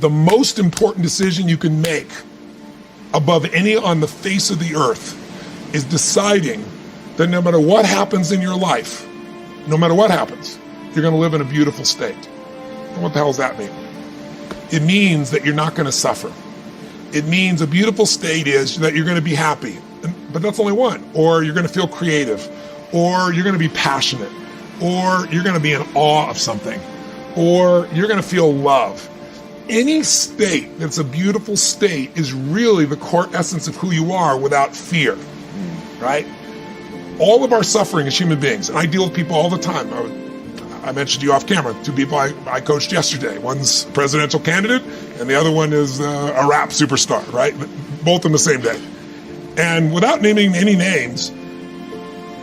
The most important decision you can make above any on the face of the earth is deciding that no matter what happens in your life, no matter what happens, you're going to live in a beautiful state. And what the hell does that mean? It means that you're not going to suffer. It means a beautiful state is that you're going to be happy, but that's only one. Or you're going to feel creative, or you're going to be passionate, or you're going to be in awe of something, or you're going to feel love. Any state that's a beautiful state is really the core essence of who you are without fear, right? All of our suffering as human beings, and I deal with people all the time. I mentioned to you off camera, 2 people I coached yesterday. One's a presidential candidate, and the other one is a rap superstar, right? Both on the same day. And without naming any names,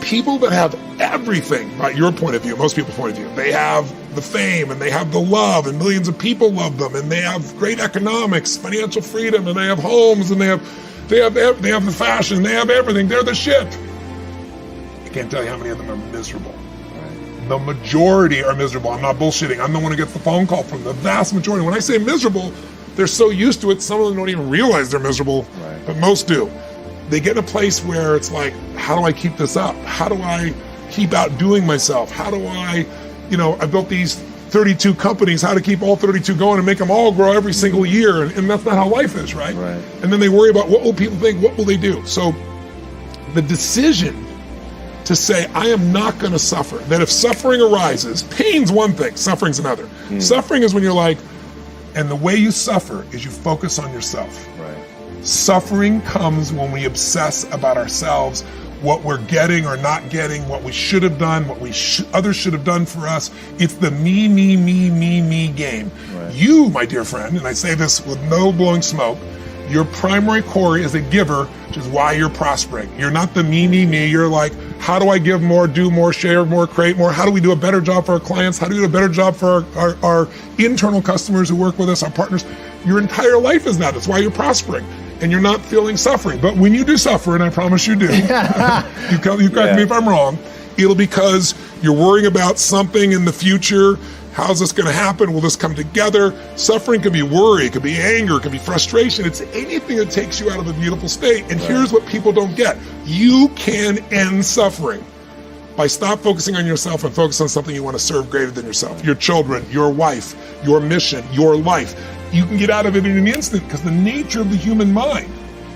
people that have everything, by your point of view, most people's point of view, they have the fame, and they have the love, and millions of people love them, and they have great economics, financial freedom, and they have homes, and they have the fashion, they have everything, they're the shit. I can't tell you how many of them are miserable. The majority are miserable. I'm not bullshitting. I'm the one who gets the phone call from the vast majority. When I say miserable, they're so used to it, some of them don't even realize they're miserable, but most do. They get in a place where it's like, how do I keep this up? How do I keep outdoing myself? How do I, I built these 32 companies, how to keep all 32 going and make them all grow every single year. And that's not how life is, right? And then they worry about what will people think, what will they do? So the decision to say, I am not going to suffer, that if suffering arises, pain's one thing, suffering's another. Suffering is when you're like, and the way you suffer is you focus on yourself. Suffering comes when we obsess about ourselves, what we're getting or not getting, what we should have done, what others should have done for us. It's the me game. You, my dear friend, and I say this with no blowing smoke, your primary core is a giver, which is why you're prospering. You're not the me. You're like, how do I give more, do more, share more, create more? How do we do a better job for our clients? How do we do a better job for our internal customers who work with us, our partners? Your entire life is that. That's why you're prospering. And you're not feeling suffering. But when you do suffer, and I promise you do, you correct me if I'm wrong, it'll because you're worrying about something in the future. How's this going to happen? Will this come together? Suffering could be worry, it could be anger, it could be frustration. It's anything that takes you out of a beautiful state. And here's what people don't get. You can end suffering by stop focusing on yourself and focus on something you want to serve greater than yourself. Your children, your wife, your mission, your life. You can get out of it in an instant because the nature of the human mind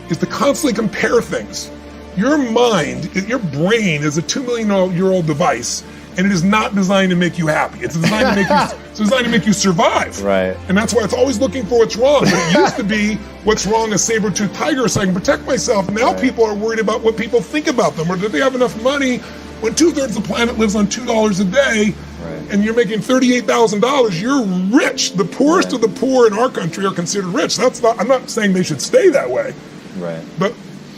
is to constantly compare things. Your mind, your brain is a 2 million year old device, and it is not designed to make you happy. It's designed to make you survive. And that's why it's always looking for what's wrong. But it used to be what's wrong, a saber-toothed tiger, so I can protect myself. Now people are worried about what people think about them, or do they have enough money when 2/3 of the planet lives on $2 a day, and you're making $38,000, you're rich. The poorest of the poor in our country are considered rich. I'm not saying they should stay that way, but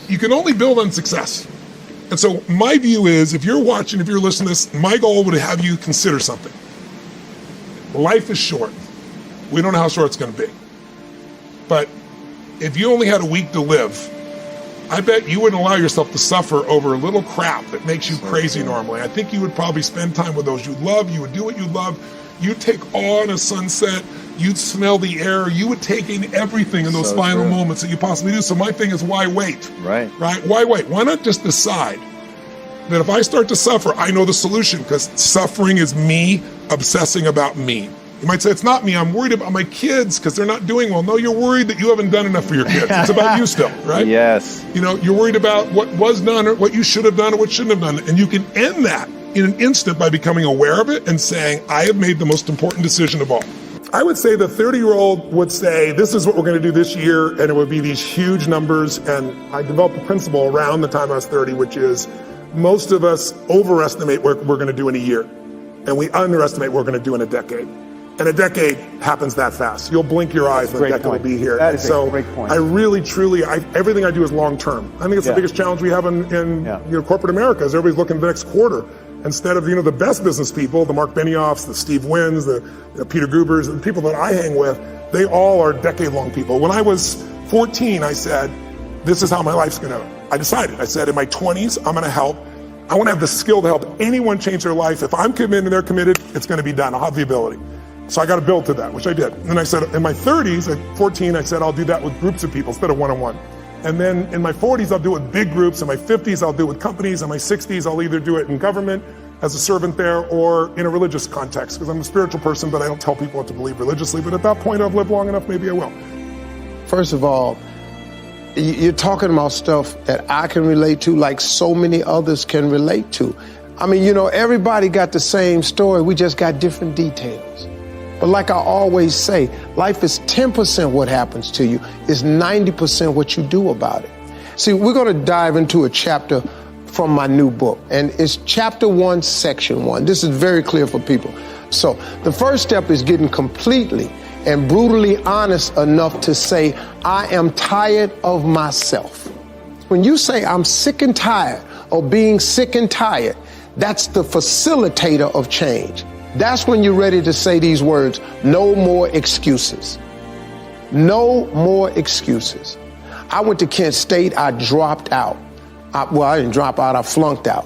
you can only build on success. And so my view is, if you're watching, if you're listening to this, my goal would have you consider something. Life is short. We don't know how short it's going to be. But if you only had a week to live, I bet you wouldn't allow yourself to suffer over a little crap that makes you crazy normally. I think you would probably spend time with those you love. You would do what you love. You'd take awe in a sunset. You'd smell the air. You would take in everything in those final moments that you possibly do. So my thing is, why wait? Right? Why wait? Why not just decide that if I start to suffer, I know the solution, because suffering is me obsessing about me. You might say, it's not me, I'm worried about my kids because they're not doing well. No, you're worried that you haven't done enough for your kids. It's about you still, right? Yes. You're worried about what was done or what you should have done or what shouldn't have done. And you can end that in an instant by becoming aware of it and saying, I have made the most important decision of all. I would say the 30-year-old would say, this is what we're going to do this year, and it would be these huge numbers. And I developed a principle around the time I was 30, which is most of us overestimate what we're going to do in a year, and we underestimate what we're going to do in a decade. And a decade happens that fast. You'll blink your eyes and the decade will be here. That is a great point. I really, truly, everything I do is long term. I think it's the biggest challenge we have in corporate America is everybody's looking at the next quarter. Instead of, the best business people, the Mark Benioffs, the Steve Wynns, the Peter Grubers, the people that I hang with, they all are decade-long people. When I was 14, I said, this is how my life's I decided, I said, in my 20s, I'm going to help. I want to have the skill to help anyone change their life. If I'm committed and they're committed, it's going to be done. I'll have the ability. So I got to build to that, which I did. And I said, in my 30s, at 14, I said, I'll do that with groups of people instead of one-on-one. And then in my 40s, I'll do it with big groups. In my 50s, I'll do it with companies. In my 60s, I'll either do it in government as a servant there or in a religious context, because I'm a spiritual person, but I don't tell people what to believe religiously. But at that point, I've lived long enough, maybe I will. First of all, you're talking about stuff that I can relate to like so many others can relate to. I mean, you know, everybody got the same story. We just got different details. But like I always say, life is 10% what happens to you. It's 90% what you do about it. See, we're going to dive into a chapter from my new book, and it's chapter 1, section 1. This is very clear for people. So the first step is getting completely and brutally honest enough to say, I am tired of myself. When you say I'm sick and tired of being sick and tired, that's the facilitator of change. That's when you're ready to say these words, no more excuses. No more excuses. I went to Kent State, I dropped out. I didn't drop out, I flunked out.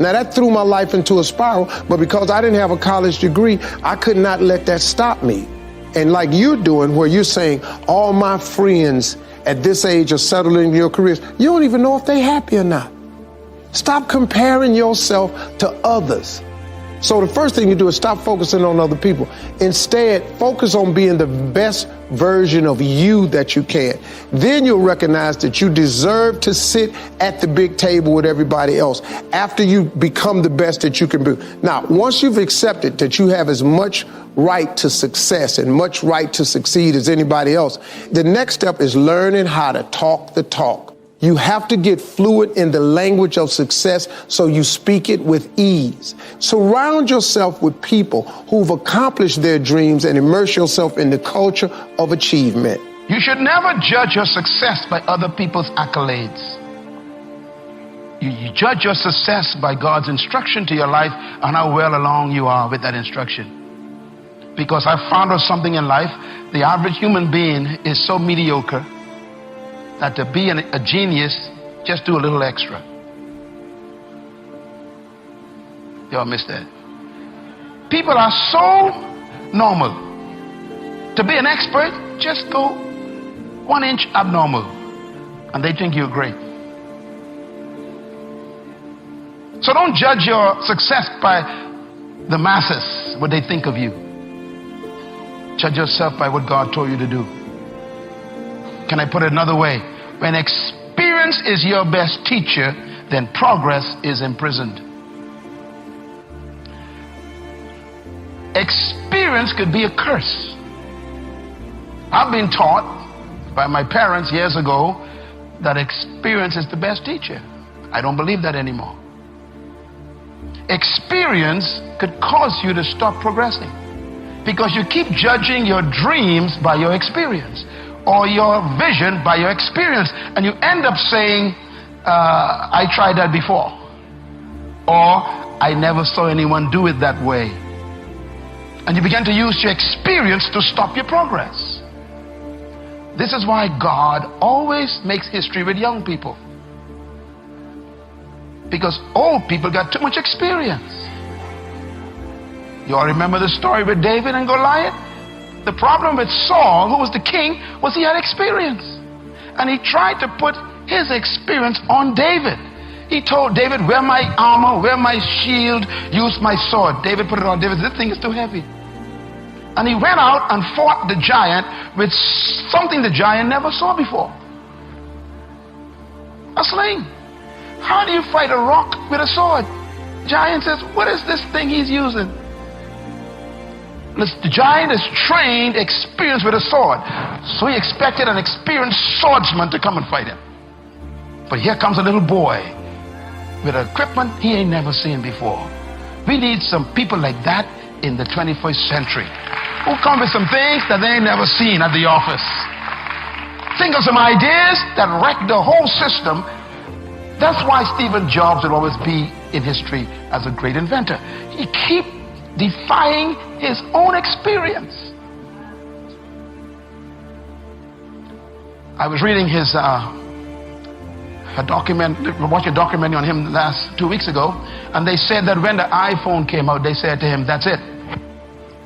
Now that threw my life into a spiral, but because I didn't have a college degree, I could not let that stop me. And like you're doing, where you're saying all my friends at this age are settling in your careers, you don't even know if they're happy or not. Stop comparing yourself to others. So the first thing you do is stop focusing on other people. Instead, focus on being the best version of you that you can. Then you'll recognize that you deserve to sit at the big table with everybody else after you become the best that you can be. Now, once you've accepted that you have as much right to success and much right to succeed as anybody else, the next step is learning how to talk the talk. You have to get fluent in the language of success so you speak it with ease. Surround yourself with people who've accomplished their dreams and immerse yourself in the culture of achievement. You should never judge your success by other people's accolades. You judge your success by God's instruction to your life and how well along you are with that instruction. Because I found out something in life, the average human being is so mediocre that to be a genius, just do a little extra. Y'all missed that. People are so normal. To be an expert, just go 1 inch abnormal, and they think you're great. So don't judge your success by the masses, what they think of you. Judge yourself by what God told you to do. Can I put it another way? When experience is your best teacher, then progress is imprisoned. Experience could be a curse. I've been taught by my parents years ago that experience is the best teacher. I don't believe that anymore. Experience could cause you to stop progressing because you keep judging your dreams by your experience, or your vision by your experience, and you end up saying, I tried that before, or I never saw anyone do it that way. And you begin to use your experience to stop your progress. This is why God always makes history with young people, because old people got too much experience. You all remember the story with David and Goliath? The problem with Saul, who was the king, was he had experience. And he tried to put his experience on David. He told David, wear my armor, wear my shield, use my sword. David put it on. David said, this thing is too heavy. And he went out and fought the giant with something the giant never saw before. A sling. How do you fight a rock with a sword? The giant says, what is this thing he's using? The giant is trained, experienced with a sword. So he expected an experienced swordsman to come and fight him. But here comes a little boy with equipment he ain't never seen before. We need some people like that in the 21st century, who come with some things that they ain't never seen at the office. Think of some ideas that wreck the whole system. That's why Steve Jobs will always be in history as a great inventor. He keeps defying his own experience. I was reading his watched a documentary on him 2 weeks ago, and they said that when the iPhone came out, they said to him, that's it.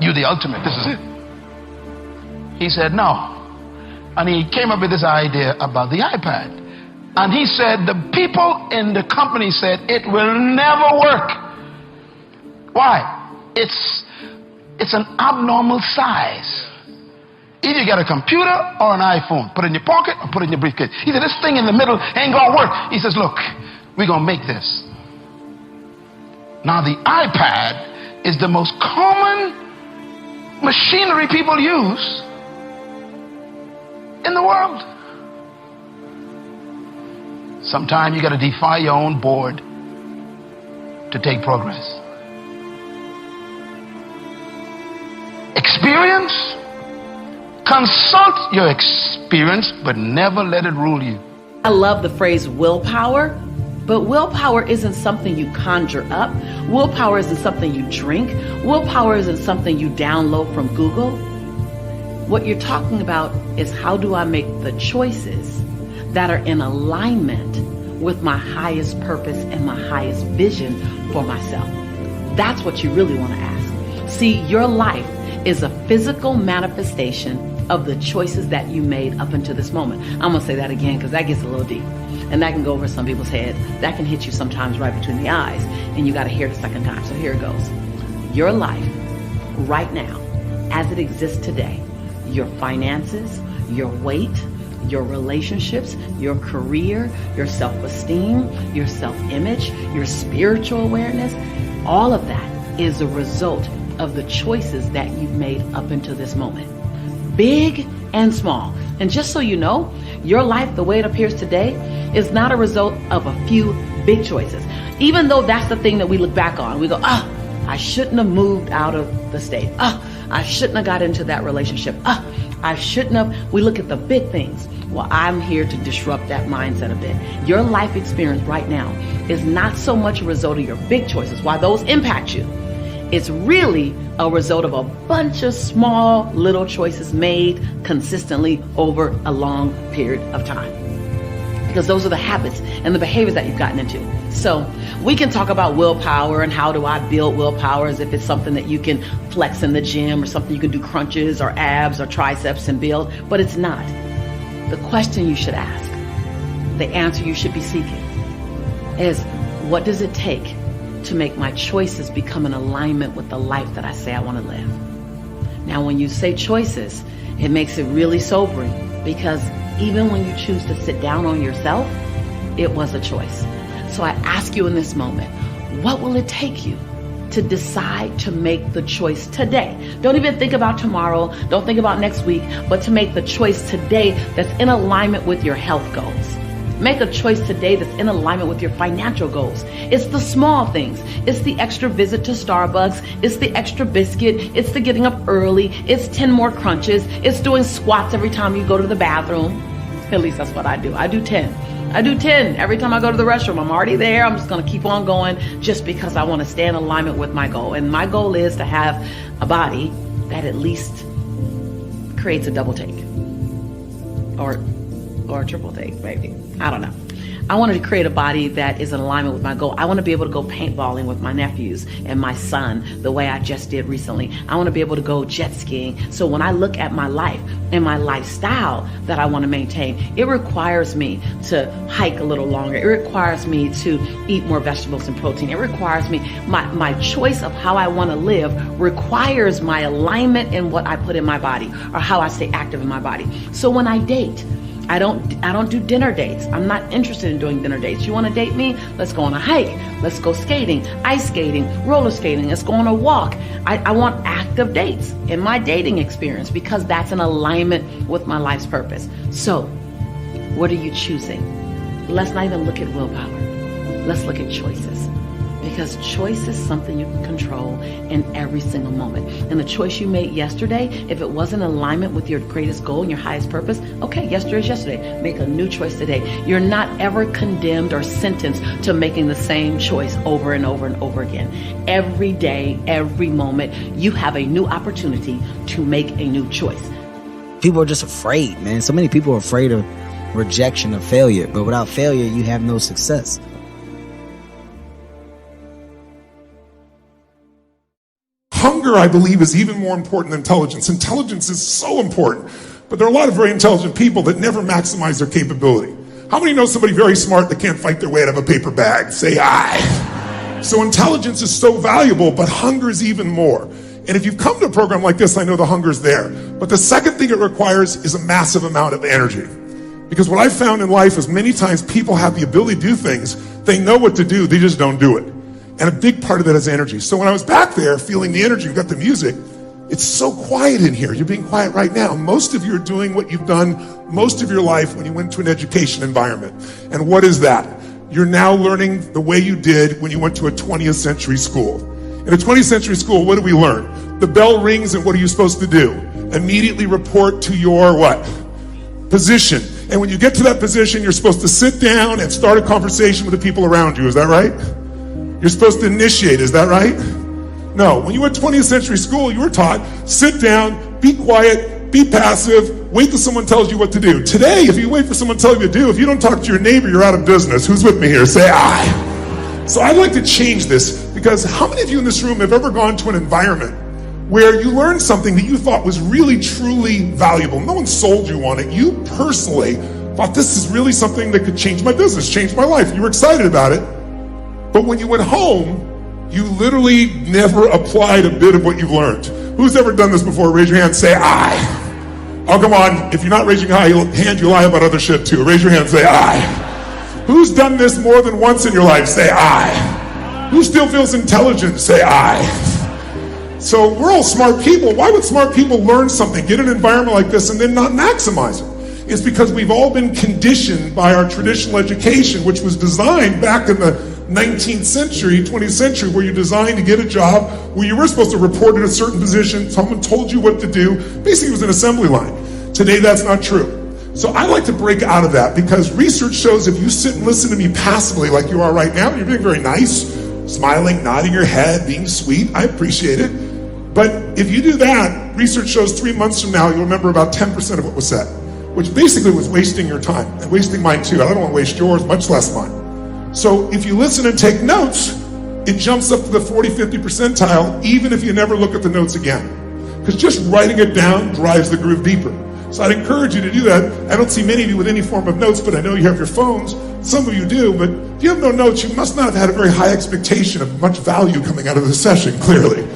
You the ultimate, this is it. He said, no. And he came up with this idea about the iPad. And he said, the people in the company said, it will never work. Why? It's an abnormal size. Either you got a computer or an iPhone. Put it in your pocket or put it in your briefcase. He said, this thing in the middle ain't gonna work. He says, look, we're gonna make this. Now the iPad is the most common machinery people use in the world. Sometimes you got to defy your own board to take progress. Experience, consult your experience, but never let it rule you. I love the phrase willpower, but willpower isn't something you conjure up. Willpower isn't something you drink. Willpower isn't something you download from Google. What you're talking about is, how do I make the choices that are in alignment with my highest purpose and my highest vision for myself? That's what you really want to ask. See, your life is a physical manifestation of the choices that you made up until this moment. I'm going to say that again because that gets a little deep. And that can go over some people's head. That can hit you sometimes right between the eyes. And you got to hear it a second time. So here it goes. Your life right now, as it exists today, your finances, your weight, your relationships, your career, your self-esteem, your self-image, your spiritual awareness, all of that is a result of the choices that you've made up until this moment. Big and small. And just so you know, your life, the way it appears today, is not a result of a few big choices. Even though that's the thing that we look back on. We go, I shouldn't have moved out of the state. I shouldn't have got into that relationship. I shouldn't have. We look at the big things. Well, I'm here to disrupt that mindset a bit. Your life experience right now is not so much a result of your big choices, while those impact you. It's really a result of a bunch of small little choices made consistently over a long period of time. Because those are the habits and the behaviors that you've gotten into. So we can talk about willpower and how do I build willpower, as if it's something that you can flex in the gym or something you can do crunches or abs or triceps and build, but it's not. The question you should ask, the answer you should be seeking is, what does it take to make my choices become in alignment with the life that I say I want to live? Now, when you say choices, it makes it really sobering, because even when you choose to sit down on yourself, it was a choice. So I ask you in this moment, what will it take you to decide to make the choice today? Don't even think about tomorrow. Don't think about next week, but to make the choice today that's in alignment with your health goals. Make a choice today that's in alignment with your financial goals. It's the small things. It's the extra visit to Starbucks. It's the extra biscuit. It's the getting up early. It's 10 more crunches. It's doing squats every time you go to the bathroom. At least that's what I do. I do 10. I do 10 every time I go to the restroom. I'm already there. I'm just going to keep on going just because I want to stay in alignment with my goal. And my goal is to have a body that at least creates a double take or a triple take, maybe. I don't know. I wanted to create a body that is in alignment with my goal. I want to be able to go paintballing with my nephews and my son the way I just did recently. I want to be able to go jet skiing. So when I look at my life and my lifestyle that I want to maintain, it requires me to hike a little longer. It requires me to eat more vegetables and protein. It requires me, my choice of how I want to live requires my alignment in what I put in my body or how I stay active in my body. So when I date, I don't do dinner dates. I'm not interested in doing dinner dates. You want to date me? Let's go on a hike. Let's go skating, ice skating, roller skating. Let's go on a walk. I want active dates in my dating experience because that's in alignment with my life's purpose. So what are you choosing? Let's not even look at willpower. Let's look at choices. Because choice is something you can control in every single moment. And the choice you made yesterday, if it wasn't in alignment with your greatest goal and your highest purpose, okay, yesterday is yesterday. Make a new choice today. You're not ever condemned or sentenced to making the same choice over and over and over again. Every day, every moment, you have a new opportunity to make a new choice. People are just afraid, man. So many people are afraid of rejection, of failure. But without failure, you have no success. Hunger hunger, I believe, is even more important than intelligence. Intelligence is so important, but there are a lot of very intelligent people that never maximize their capability. How many know somebody very smart that can't fight their way out of a paper bag? Say aye. So intelligence is so valuable, but hunger is even more. And if you've come to a program like this, I know the hunger's there. But the second thing it requires is a massive amount of energy. Because what I've found in life is many times people have the ability to do things, they know what to do, they just don't do it. And a big part of that is energy. So when I was back there feeling the energy, we've got the music, it's so quiet in here. You're being quiet right now. Most of you are doing what you've done most of your life when you went to an education environment. And what is that? You're now learning the way you did when you went to a 20th century school. In a 20th century school, what do we learn? The bell rings, and what are you supposed to do? Immediately report to your what? Position. And when you get to that position, you're supposed to sit down and start a conversation with the people around you. Is that right? You're supposed to initiate. Is that right? No. When you went to 20th century school, you were taught, sit down, be quiet, be passive, wait till someone tells you what to do. Today, if you wait for someone to tell you to do, if you don't talk to your neighbor, you're out of business. Who's with me here? Say aye. So I'd like to change this, because how many of you in this room have ever gone to an environment where you learned something that you thought was really, truly valuable? No one sold you on it. You personally thought, this is really something that could change my business, change my life. You were excited about it. But when you went home, you literally never applied a bit of what you've learned. Who's ever done this before? Raise your hand, say aye. Oh, come on. If you're not raising your hand, you lie about other shit too. Raise your hand, say aye. Who's done this more than once in your life? Say aye. Who still feels intelligent? Say aye. So we're all smart people. Why would smart people learn something, get an environment like this, and then not maximize it? It's because we've all been conditioned by our traditional education, which was designed back in the 19th century, 20th century, where you're designed to get a job where you were supposed to report at a certain position, someone told you what to do. Basically, it was an assembly line. Today, that's not true. So I like to break out of that, because research shows if you sit and listen to me passively like you are right now, you're being very nice, smiling, nodding your head, being sweet, I appreciate it. But if you do that, research shows 3 months from now, you'll remember about 10% of what was said, which basically was wasting your time, and wasting mine too. I don't want to waste yours, much less mine. So if you listen and take notes, it jumps up to the 40, 50 percentile, even if you never look at the notes again. Because just writing it down drives the groove deeper. So I'd encourage you to do that. I don't see many of you with any form of notes, but I know you have your phones. Some of you do, but if you have no notes, you must not have had a very high expectation of much value coming out of the session, clearly.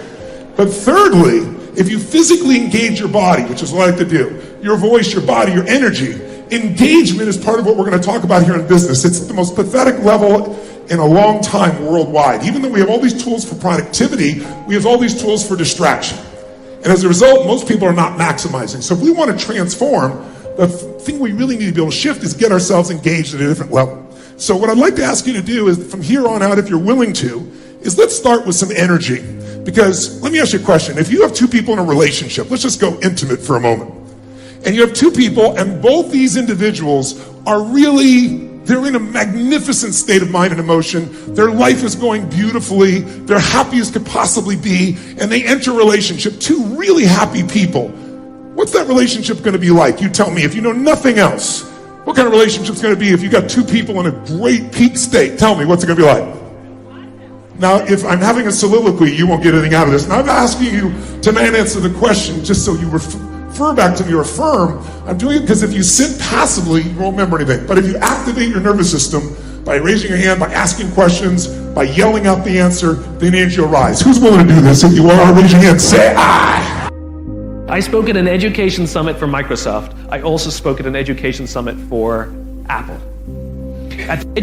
But thirdly, if you physically engage your body, which is what I like to do, your voice, your body, your energy, engagement is part of what we're going to talk about here in business. It's the most pathetic level in a long time worldwide. Even though we have all these tools for productivity, we have all these tools for distraction. And as a result, most people are not maximizing. So if we want to transform, the thing we really need to be able to shift is get ourselves engaged at a different level. So what I'd like to ask you to do is, from here on out, if you're willing to, is let's start with some energy. Because let me ask you a question. If you have two people in a relationship, let's just go intimate for a moment. And you have two people, and both these individuals are really, they're in a magnificent state of mind and emotion. Their life is going beautifully. They're happy as could possibly be. And they enter a relationship, two really happy people. What's that relationship going to be like? You tell me. If you know nothing else, what kind of relationship is going to be if you got two people in a great peak state? Tell me, what's it going to be like? Now, if I'm having a soliloquy, you won't get anything out of this. And I'm asking you to not answer the question just so you refer back to me or affirm. I'm doing it because if you sit passively, you won't remember anything. But if you activate your nervous system by raising your hand, by asking questions, by yelling out the answer, then the energy will rise. Who's willing to do this? If you are, raise your hand, say aye. I spoke at an education summit for Microsoft. I also spoke at an education summit for Apple. At the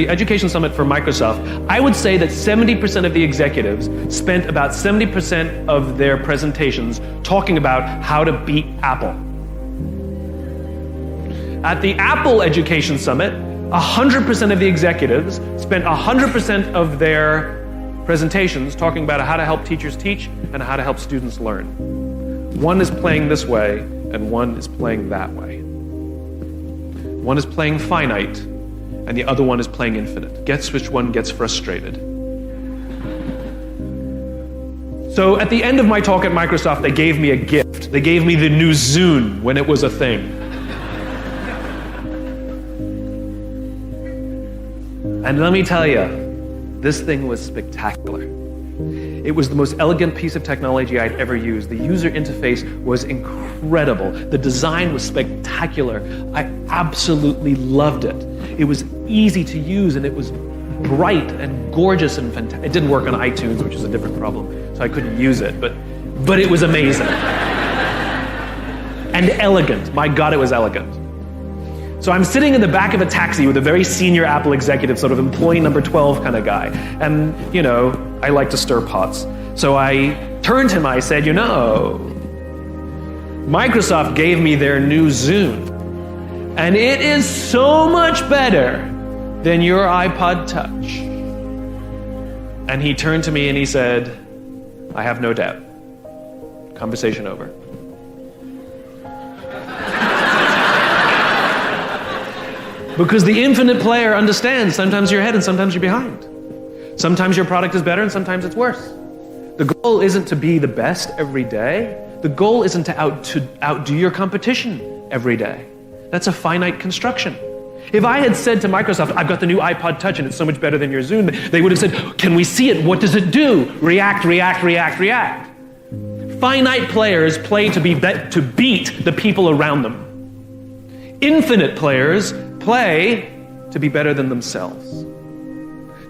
education summit for Microsoft, I would say that 70% of the executives spent about 70% of their presentations talking about how to beat Apple. At the Apple Education Summit, 100% of the executives spent 100% of their presentations talking about how to help teachers teach and how to help students learn. One is playing this way and one is playing that way. One is playing finite, and the other one is playing infinite. Guess which one gets frustrated. So at the end of my talk at Microsoft, they gave me a gift. They gave me the new Zune when it was a thing. And let me tell you, this thing was spectacular. It was the most elegant piece of technology I'd ever used. The user interface was incredible. The design was spectacular. I absolutely loved it. It was easy to use, and it was bright and gorgeous and fantastic. It didn't work on iTunes, which is a different problem, so I couldn't use it, but it was amazing. And elegant. My God, it was elegant. So I'm sitting in the back of a taxi with a very senior Apple executive, sort of employee number 12 kind of guy. And, you know, I like to stir pots. So I turned to him, I said, you know, Microsoft gave me their new Zune, and it is so much better than your iPod Touch. And he turned to me and he said, I have no doubt. Conversation over. Because the infinite player understands sometimes you're ahead and sometimes you're behind. Sometimes your product is better and sometimes it's worse. The goal isn't to be the best every day. The goal isn't to outdo your competition every day. That's a finite construction. If I had said to Microsoft, I've got the new iPod Touch and it's so much better than your Zune, they would have said, can we see it? What does it do? React, react, react, react. Finite players play to beat the people around them. Infinite players play to be better than themselves.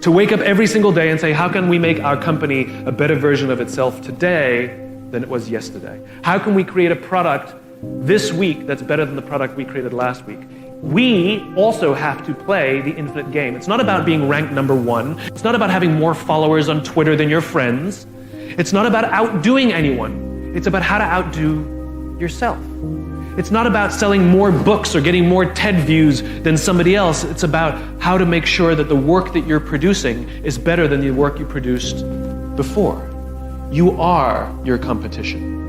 To wake up every single day and say, how can we make our company a better version of itself today than it was yesterday? How can we create a product this week that's better than the product we created last week? We also have to play the infinite game. It's not about being ranked number one. It's not about having more followers on Twitter than your friends. It's not about outdoing anyone. It's about how to outdo yourself. It's not about selling more books or getting more TED views than somebody else. It's about how to make sure that the work that you're producing is better than the work you produced before. You are your competition.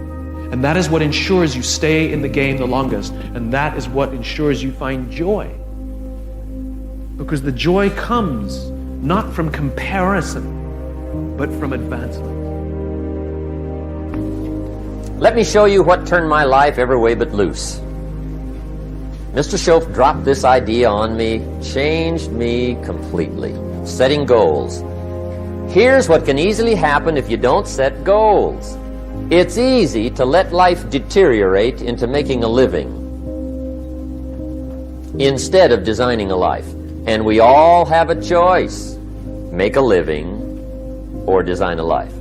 And that is what ensures you stay in the game the longest. And that is what ensures you find joy. Because the joy comes not from comparison, but from advancement. Let me show you what turned my life every way but loose. Mr. Shoaff dropped this idea on me, changed me completely. Setting goals. Here's what can easily happen if you don't set goals. It's easy to let life deteriorate into making a living instead of designing a life. And we all have a choice. Make a living or design a life.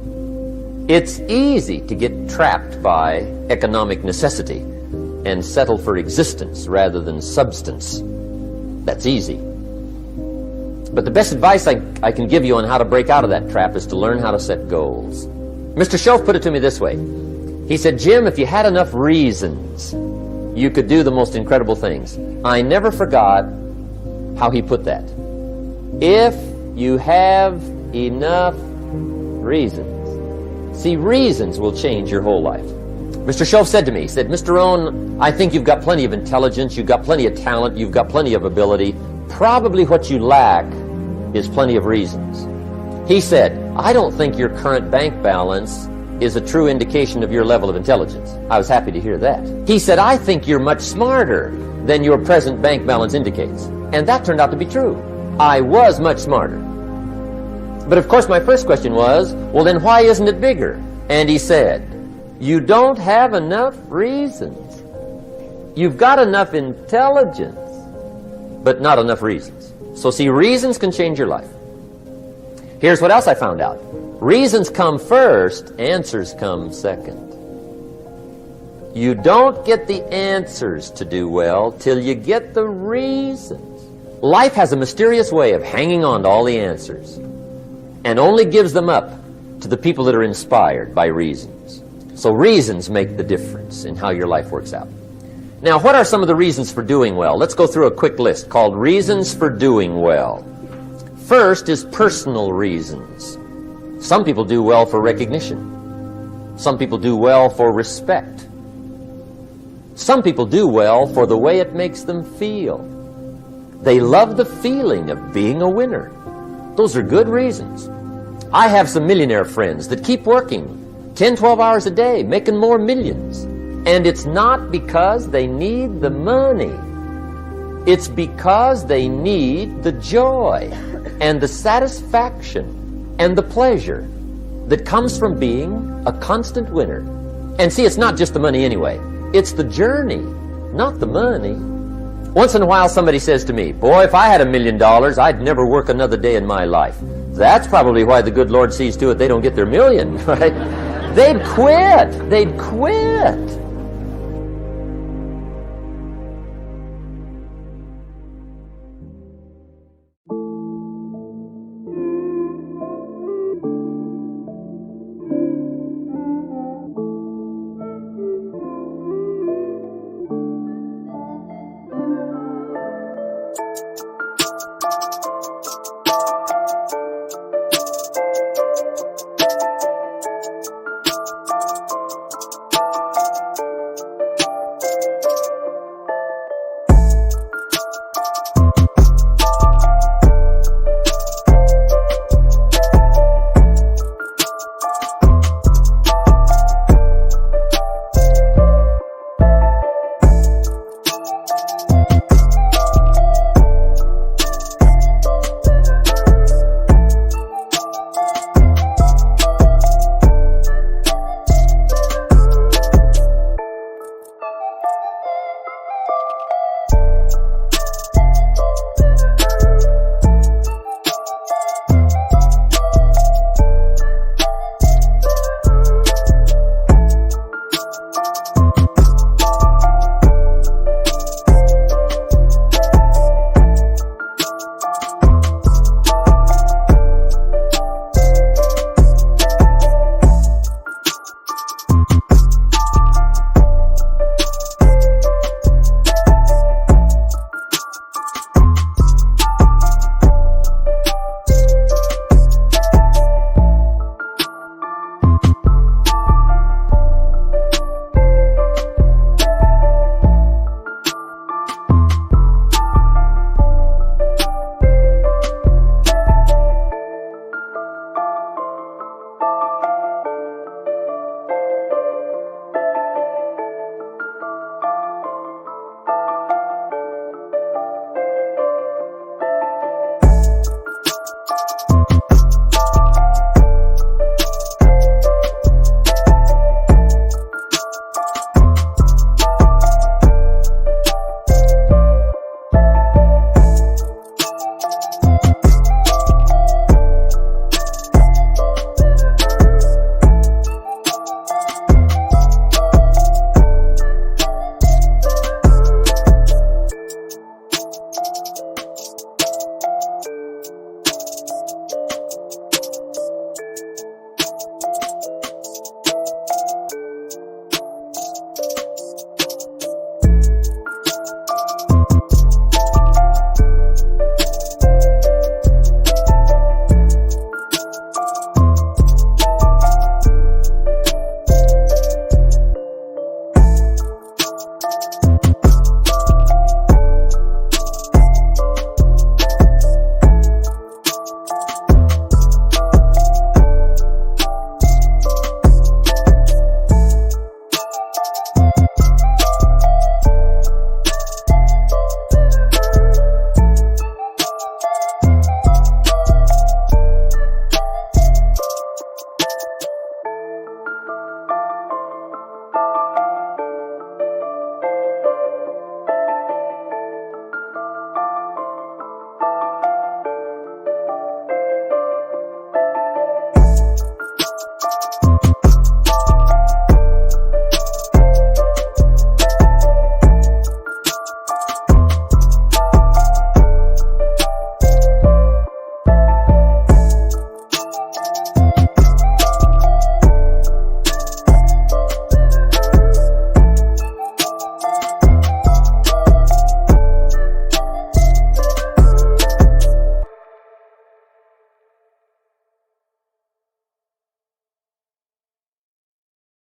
It's easy to get trapped by economic necessity and settle for existence rather than substance. That's easy. But the best advice I can give you on how to break out of that trap is to learn how to set goals. Mr. Shoaff put it to me this way. He said, Jim, if you had enough reasons, you could do the most incredible things. I never forgot how he put that. If you have enough reasons. See, reasons will change your whole life. Mr. Shoaff said to me, he said, Mr. Rohn, I think you've got plenty of intelligence, you've got plenty of talent, you've got plenty of ability. Probably what you lack is plenty of reasons. He said, I don't think your current bank balance is a true indication of your level of intelligence. I was happy to hear that. He said, I think you're much smarter than your present bank balance indicates. And that turned out to be true. I was much smarter. But of course my first question was, well then why isn't it bigger? And he said, you don't have enough reasons. You've got enough intelligence, but not enough reasons. So see, reasons can change your life. Here's what else I found out. Reasons come first, answers come second. You don't get the answers to do well till you get the reasons. Life has a mysterious way of hanging on to all the answers and only gives them up to the people that are inspired by reasons. So reasons make the difference in how your life works out. Now, what are some of the reasons for doing well? Let's go through a quick list called Reasons for Doing Well. First is personal reasons. Some people do well for recognition. Some people do well for respect. Some people do well for the way it makes them feel. They love the feeling of being a winner. Those are good reasons. I have some millionaire friends that keep working 10, 12 hours a day, making more millions. And it's not because they need the money. It's because they need the joy and the satisfaction and the pleasure that comes from being a constant winner. And see, it's not just the money anyway. It's the journey, not the money. Once in a while somebody says to me, boy, if I had $1 million, I'd never work another day in my life. That's probably why the good Lord sees to it they don't get their million, right? They'd quit. They'd quit.